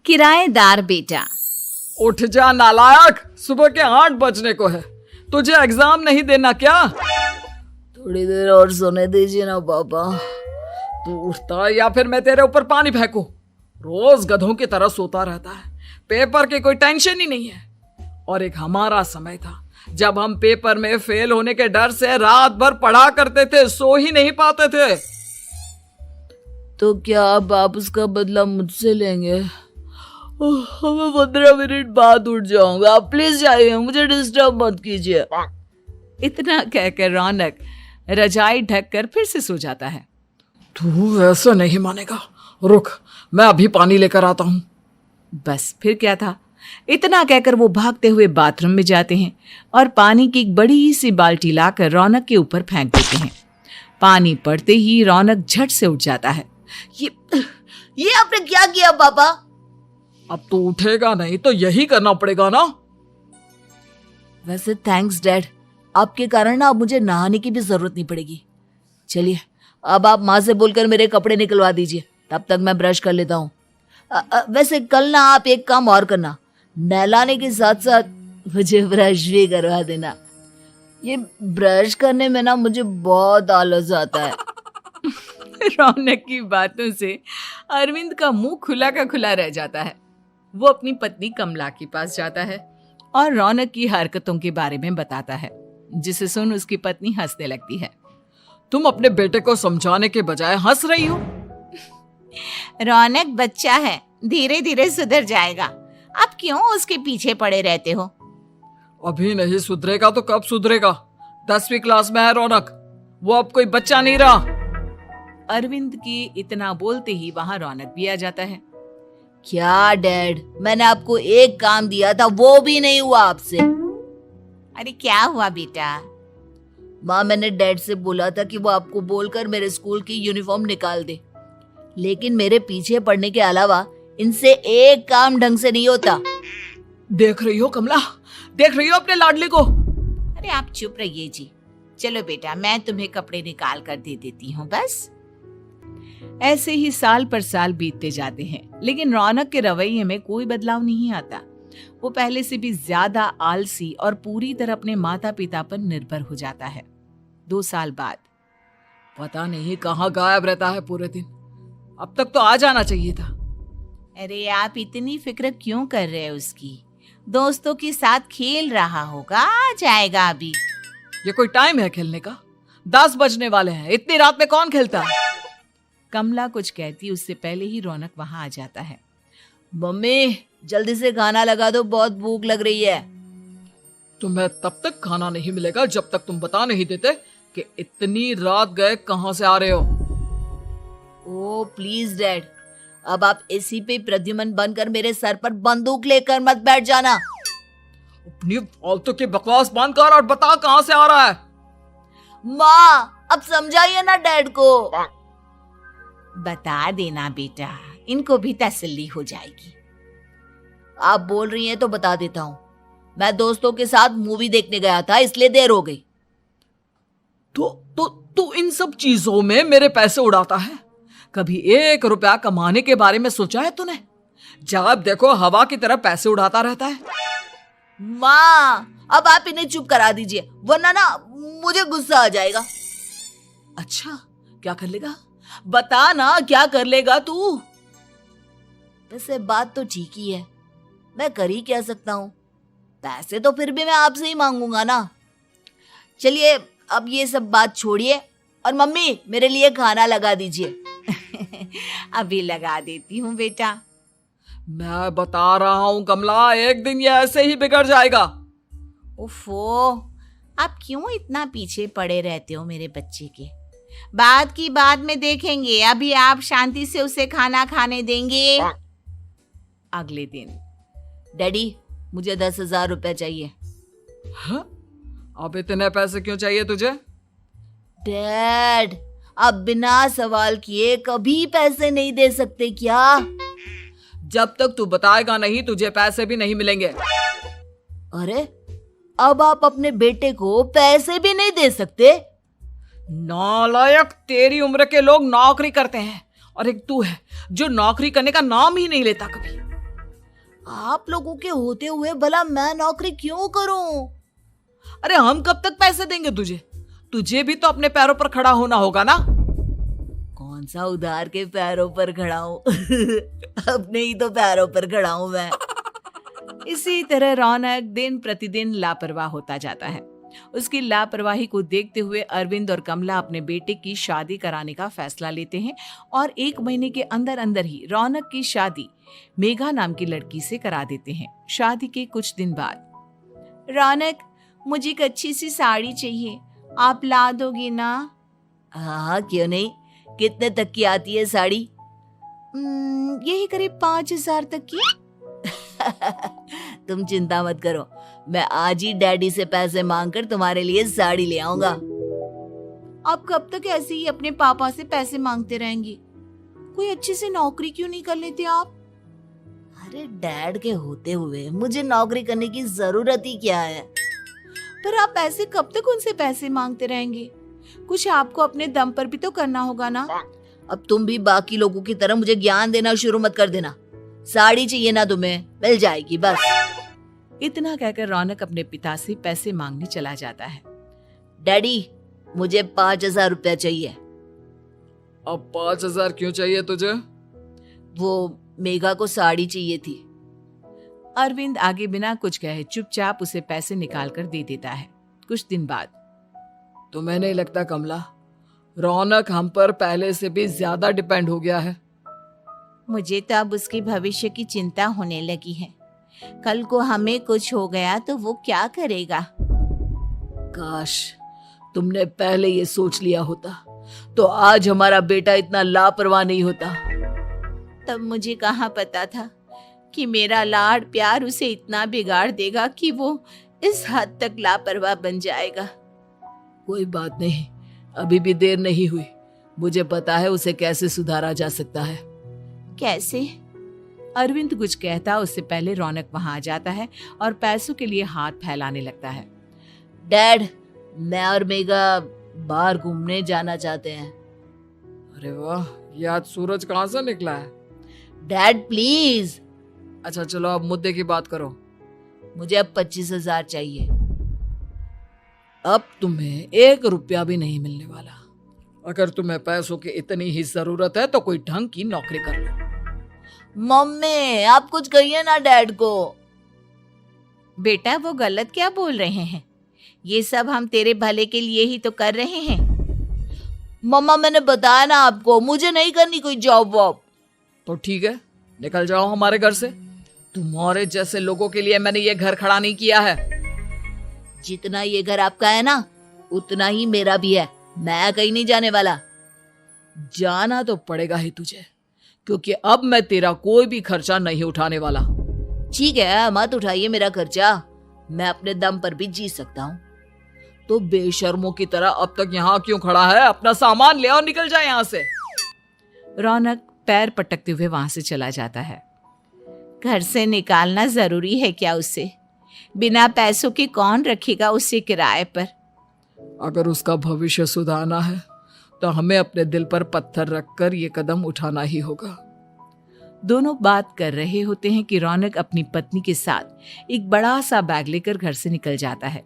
किराएदार बेटा। उठ जा नालायक, सुबह के 8 बजने को है। तुझे एग्जाम नहीं देना क्या? थोड़ी देर और सोने दीजिए ना पापा। तू उठता या फिर मैं तेरे ऊपर पानी फेंकूं? रोज गधों की तरह सोता रहता है, पेपर की कोई टेंशन ही नहीं है। और एक हमारा समय था जब हम पेपर में फेल होने के डर से रात भर पढ़ा करते थे, सो ही नहीं पाते थे। तो क्या आप उसका बदला मुझसे लेंगे? मैं 15 मिनट बाद उठ जाऊंगा, आप प्लीज जाइए, मुझे डिस्टर्ब मत कीजिए। इतना कहकर रौनक रजाई ढककर फिर से सो जाता है। तू ऐसा नहीं मानेगा, रुक मैं अभी पानी लेकर आता हूं। बस फिर क्या था, इतना कहकर वो भागते हुए बाथरूम में जाते हैं और पानी की एक बड़ी सी बाल्टी लाकर रौनक के ऊपर फेंक देते हैं। पानी पड़ते ही रौनक झट से उठ जाता है। ये आपने क्या किया पापा? अब तो उठेगा नहीं तो यही करना पड़ेगा ना। वैसे थैंक्स डैड, आपके कारण ना अब मुझे नहाने की भी जरूरत नहीं पड़ेगी। चलिए अब आप माँ से बोलकर मेरे कपड़े निकलवा दीजिए, तब तक मैं ब्रश कर लेता हूँ। वैसे कल ना आप एक काम और करना, नहलाने के साथ साथ मुझे ब्रश भी करवा देना। ये ब्रश करने में ना मुझे बहुत आलस आता है। रौनक की बातों से अरविंद का मुंह खुला का खुला रह जाता है। वो अपनी पत्नी कमला के पास जाता है और रौनक की हरकतों के बारे में बताता है, जिसे सुन उसकी पत्नी हंसने लगती है। तुम अपने बेटे को समझाने के बजाय हंस रही हो। रौनक बच्चा है, धीरे धीरे सुधर जाएगा, आप क्यों उसके पीछे पड़े रहते हो? अभी नहीं सुधरेगा तो कब सुधरेगा? 10वीं क्लास में है रौनक, वो अब कोई बच्चा नहीं रहा। अरविंद की इतना बोलते ही वहां रौनक भी आ जाता है। क्या डैड, मैंने आपको एक काम दिया था, वो भी नहीं हुआ आपसे। अरे क्या हुआ बेटा? माँ, मैंने डैड से बोला था कि वो आपको बोलकर मेरे स्कूल की यूनिफॉर्म निकाल दे, लेकिन मेरे पीछे पड़ने के अलावा इनसे एक काम ढंग से नहीं होता। देख रही हो कमला, देख रही हो अपने लाडले को? अरे आप चुप रहिए जी। चलो बेटा, मैं तुम्हें कपड़े निकाल कर दे देती हूँ। बस ऐसे ही साल पर साल बीतते जाते हैं, लेकिन रौनक के रवैये में कोई बदलाव नहीं आता। वो पहले से भी ज्यादा आलसी और पूरी तरह अपने माता पिता पर निर्भर हो जाता है। 2 साल बाद पता नहीं कहाँ गायब रहता है पूरे दिन, अब तक तो आ जाना चाहिए था। अरे आप इतनी फिक्र क्यों कर रहे हैं उसकी? दोस्तों के साथ खेल रहा होगा, आ जाएगा अभी। ये कोई टाइम है खेलने का? 10 बजने वाले हैं, इतनी रात में कौन खेलता है? कमला कुछ कहती उससे पहले ही रौनक वहां आ जाता है। मम्मी जल्दी से खाना लगा दो, बहुत भूख लग रही है। तुम्हें तब तक खाना नहीं मिलेगा जब तक तुम बता नहीं देते कि इतनी रात गए कहां से आ रहे हो। ओ प्लीज डैड, अब आप एसी पे प्रद्युमन बनकर मेरे सर पर बंदूक लेकर मत बैठ जाना। अपनी फालतू की बकवास बंद कर और बता कहां से आ रहा है। माँ अब समझाइए ना डैड को। बता देना बेटा, इनको भी तसल्ली हो जाएगी। आप बोल रही हैं तो बता देता हूँ, मैं दोस्तों के साथ मूवी देखने गया था, इसलिए देर हो गई। तो इन सब चीजों में मेरे पैसे उड़ाता है? कभी 1 रुपया कमाने के बारे में सोचा है तूने? जब देखो हवा की तरह पैसे उड़ाता रहता है। माँ अब आप इन्हें चुप करा दीजिए, वरना ना मुझे गुस्सा आ जाएगा। अच्छा क्या कर लेगा? बता ना, क्या कर लेगा तू? वैसे बात तो ठीक ही है, मैं कर ही क्या सकता हूँ। पैसे तो फिर भी मैं आपसे ही मांगूंगा ना। चलिए अब ये सब बात छोड़िए और मम्मी मेरे लिए खाना लगा दीजिए। अभी लगा देती हूँ बेटा। मैं बता रहा हूँ कमला, एक दिन ये ऐसे ही बिगड़ जाएगा। उफ़ो, आप क्यों इतना पीछे पड़े रहते हो मेरे बच्चे के? बात की बाद में देखेंगे, अभी आप शांति से उसे खाना खाने देंगे। अगले दिन, डैडी मुझे 10,000 रुपए चाहिए। हाँ? अब इतने पैसे क्यों चाहिए तुझे? डैड आप बिना सवाल किए कभी पैसे नहीं दे सकते क्या? जब तक तू बताएगा नहीं तुझे पैसे भी नहीं मिलेंगे। अरे अब आप अपने बेटे को पैसे भी नहीं दे सकते? नालायक, तेरी उम्र के लोग नौकरी करते हैं और एक तू है जो नौकरी करने का नाम ही नहीं लेता कभी। आप लोगों के होते हुए भला मैं नौकरी क्यों करूं? अरे हम कब तक पैसे देंगे तुझे? तुझे भी तो अपने पैरों पर खड़ा होना होगा ना। कौन सा उधार के पैरों पर खड़ा हूं? अपने ही तो पैरों पर खड़ा हूं मैं। इसी तरह रौनक दिन प्रतिदिन लापरवाह होता जाता है। उसकी लापरवाही को देखते हुए अरविंद और कमला अपने बेटे की शादी कराने का फैसला लेते हैं और 1 महीने के अंदर अंदर ही रौनक की शादी मेघा नाम की लड़की से करा देते हैं। शादी के कुछ दिन बाद, रौनक, मुझे एक अच्छी सी साड़ी चाहिए, आप ला दोगे ना? हाँ, क्यों नहीं। कितने तक की आती है साड़ी? यही करीब 5,000 तक की। तुम चिंता मत करो, मैं आज ही डैडी से पैसे मांगकर तुम्हारे लिए साड़ी ले आऊंगा। आप कब तक ऐसे ही अपने पापा से पैसे मांगते रहेंगे? कोई अच्छी सी नौकरी क्यों नहीं कर लेते आप? अरे डैड के होते हुए मुझे नौकरी करने की जरूरत ही क्या है? पर आप ऐसे कब तक उनसे पैसे मांगते रहेंगे? कुछ आपको अपने दम पर भी तो करना होगा ना। अब तुम भी बाकी लोगों की तरह मुझे ज्ञान देना शुरू मत कर देना। साड़ी चाहिए ना तुम्हें, मिल जाएगी बस। इतना कहकर रौनक अपने पिता से पैसे मांगने चला जाता है। डैडी, मुझे 5,000 रुपया चाहिए। अब 5,000 क्यों चाहिए तुझे? वो मेघा को साड़ी चाहिए थी। अरविंद आगे बिना कुछ कहे चुपचाप उसे पैसे निकाल कर दे देता है। कुछ दिन बाद, तुम्हें नहीं लगता कमला, रौनक हम पर पहले से भी ज्यादा डिपेंड हो गया है? मुझे तो अब उसके भविष्य की चिंता होने लगी है। कल को हमें कुछ हो गया तो वो क्या करेगा? काश तुमने पहले ये सोच लिया होता तो आज हमारा बेटा इतना लापरवाह नहीं होता। तब मुझे कहाँ पता था कि मेरा लाड़ प्यार उसे इतना बिगाड़ देगा कि वो इस हद तक लापरवाह बन जाएगा। कोई बात नहीं, अभी भी देर नहीं हुई। मुझे पता है उसे कैसे सुधारा जा सकता है। कैसे? अरविंद कुछ कहता उससे पहले रौनक वहां आ जाता है और पैसों के लिए हाथ फैलाने लगता है। डैड, मैं और मेघा बाहर घूमने जाना चाहते हैं। अरे वाह, ये आज सूरज कहाँ से निकला है? Dad please. अच्छा चलो अब मुद्दे की बात करो। मुझे अब 25,000 चाहिए। अब तुम्हें 1 रुपया भी नहीं मिलने वाला। अगर तुम्हें पैसों की इतनी ही जरूरत है तो कोई ढंग की नौकरी कर लो। मम्मी, आप कुछ कहिए ना डैड को। बेटा, वो गलत क्या बोल रहे हैं? ये सब हम तेरे भले के लिए ही तो कर रहे हैं। मम्मा, मैंने बताया ना आपको, मुझे नहीं करनी कोई जॉब वॉब। तो ठीक है, निकल जाओ हमारे घर से। तुम्हारे जैसे लोगों के लिए मैंने ये घर खड़ा नहीं किया है। जितना ये घर आपका है ना, उतना ही मेरा भी है। मैं कहीं नहीं जाने वाला। जाना तो पड़ेगा ही तुझे, क्योंकि अब मैं तेरा कोई भी खर्चा नहीं उठाने वाला। ठीक है, मत उठाइए मेरा खर्चा, मैं अपने दम पर भी जी सकता हूँ। तो बेशर्मों की तरह अब तक यहाँ क्यों खड़ा है? अपना सामान ले और निकल जाए यहाँ से। रौनक पैर पटकते हुए वहां से चला जाता है। घर से निकालना जरूरी है क्या उसे? बिना पैसों के कौन रखेगा उसे किराए पर? अगर उसका भविष्य सुधारना है तो हमें अपने दिल पर पत्थर रखकर ये कदम उठाना ही होगा। दोनों बात कर रहे होते हैं कि रौनक अपनी पत्नी के साथ एक बड़ा सा बैग लेकर घर से निकल जाता है,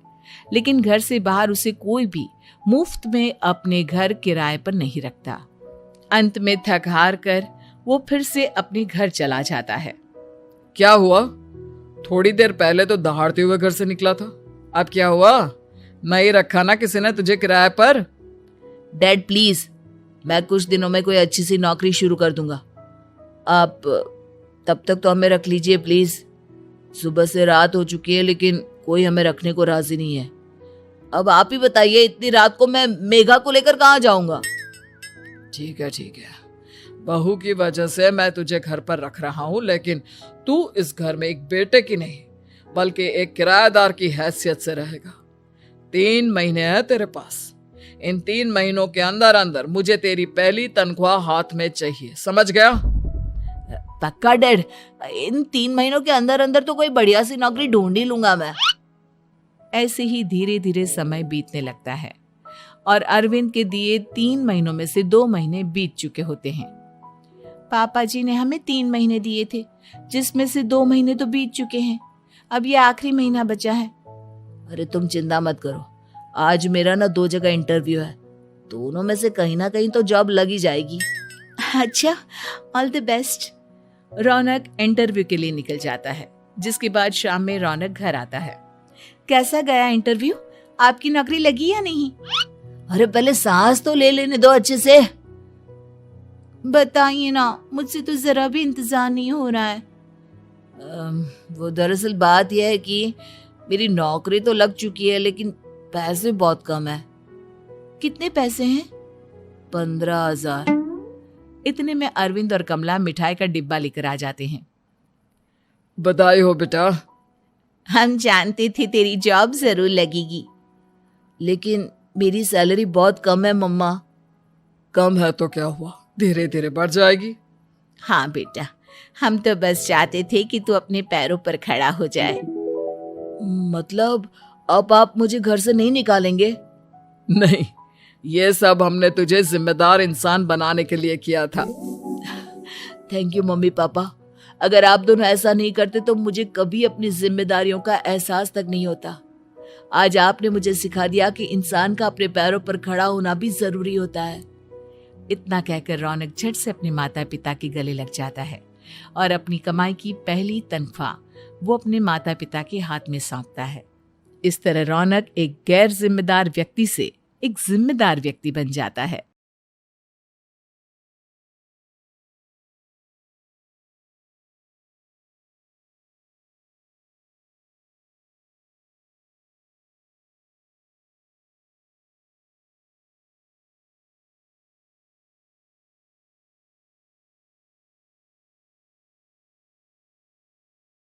लेकिन घर से बाहर उसे कोई भी मुफ्त में अपने घर किराए पर नहीं रखता। अंत में थक हार कर वो फिर से अपने घर चला जाता है। क्या हुआ? थोड़ी देर पहले तो दहाड़ते हुए घर से निकला था, अब क्या हुआ? नहीं रखा ना किसी ने तुझे किराए पर? डैड प्लीज, मैं कुछ दिनों में कोई अच्छी सी नौकरी शुरू कर दूंगा। आप तब तक तो हमें रख लीजिए प्लीज। सुबह से रात हो चुकी है लेकिन कोई हमें रखने को राजी नहीं है। अब आप ही बताइए, इतनी रात को मैं मेघा को लेकर कहाँ जाऊंगा? ठीक है ठीक है, बहू की वजह से मैं तुझे घर पर रख रहा हूँ, लेकिन तू इस घर में एक बेटे की नहीं बल्कि एक किराएदार की हैसियत से रहेगा। 3 महीने है तेरे पास। इन 3 महीनों के अंदर अंदर मुझे तेरी पहली तनख्वाह हाथ में चाहिए, समझ गया? पक्का डैड, इन 3 महीनों के अंदर अंदर तो कोई बढ़िया सी नौकरी ढूंढ ही लूंगा मैं। ऐसे ही धीरे धीरे समय बीतने लगता है और अरविंद के दिए 3 महीनों में से 2 महीने बीत चुके होते हैं। पापा जी ने हमें 3 महीने दिए थे, जिसमें से 2 महीने तो बीत चुके हैं। अब ये आखिरी महीना बचा है। अरे तुम चिंता मत करो, आज मेरा ना 2 जगह इंटरव्यू है, दोनों में से कहीं ना कहीं तो जॉब लग ही जाएगी। अच्छा, all the best. Raunak interview के लिए निकल जाता है, जिसके बाद शाम में रौनक घर आता है। कैसा गया इंटरव्यू? आपकी नौकरी लगी या नहीं? अरे पहले सांस तो ले लेने दो अच्छे से। बताइए ना, मुझसे तो जरा भी इंतजार नहीं हो रहा है। वो दरअसल बात यह है कि मेरी नौकरी तो लग चुकी है, लेकिन पैसे बहुत कम है। कितने पैसे हैं? 15,000। इतने में अरविंद और कमला मिठाई का डिब्बा लेकर आ जाते हैं। बधाई हो बेटा। हम जानते थे तेरी जॉब जरूर लगेगी। लेकिन मेरी सैलरी बहुत कम है मम्मा। कम है तो क्या हुआ, धीरे धीरे बढ़ जाएगी। हाँ बेटा, हम तो बस चाहते थे कि तू अपने पैरों पर खड़ा हो जाए। मतलब अब आप मुझे घर से नहीं निकालेंगे? नहीं, ये सब हमने तुझे जिम्मेदार इंसान बनाने के लिए किया था। Thank you mummy papa. अगर आप दोनों ऐसा नहीं करते तो मुझे कभी अपनी जिम्मेदारियों का एहसास तक नहीं होता। आज आपने मुझे सिखा दिया कि इंसान का अपने पैरों पर खड़ा होना भी जरूरी होता है। इतना कहकर रौनक झट से अपने माता पिता के गले लग जाता है और अपनी कमाई की पहली तनख्वाह वो अपने माता पिता के हाथ में सौंपता है। इस तरह रौनक एक गैर जिम्मेदार व्यक्ति से एक जिम्मेदार व्यक्ति बन जाता है।